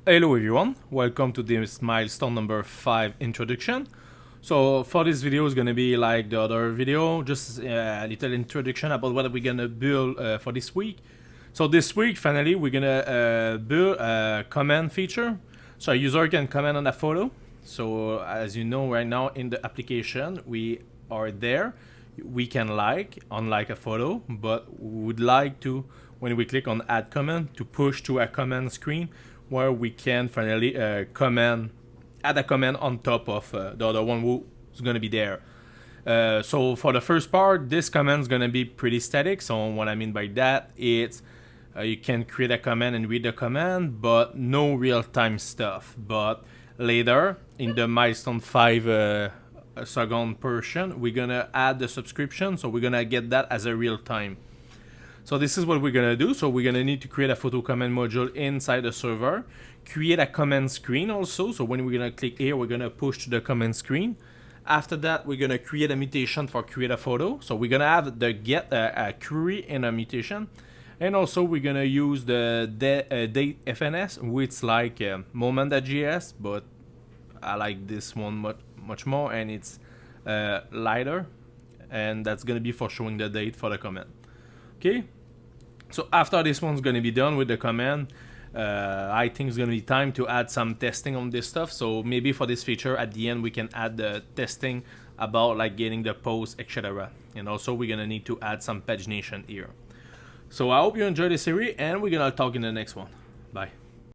Hello everyone, welcome to this milestone number 5 introduction. So for this video is gonna be like the other video, just a little introduction about what we're gonna build for this week. So this week finally we're gonna build a comment feature, so a user can comment on a photo. So as you know right now in the application we are there, we can unlike a photo, but we would like to, when we click on add comment, to push to a comment screen where we can finally add a comment on top of the other one who's going to be there. So for the first part, this comment is going to be pretty static. So what I mean by that, it's you can create a comment and read the comment, but no real-time stuff. But later in the milestone 5 second portion, we're going to add the subscription, so we're going to get that as a real-time. So this is what we're gonna do. So we're gonna need to create a photo comment module inside the server, create a comment screen also. So when we're gonna click here, we're gonna push to the comment screen. After that, we're gonna create a mutation for create a photo. So we're gonna have the get a query and a mutation. And also we're gonna use the date FNS, which like moment.js, but I like this one much more, and it's lighter, and that's gonna be for showing the date for the comment. Okay. So after this one's going to be done with the command, I think it's going to be time to add some testing on this stuff. So maybe for this feature at the end we can add the testing about like getting the post, etc. And also we're going to need to add some pagination here. So I hope you enjoyed this series, and we're going to talk in the next one. Bye.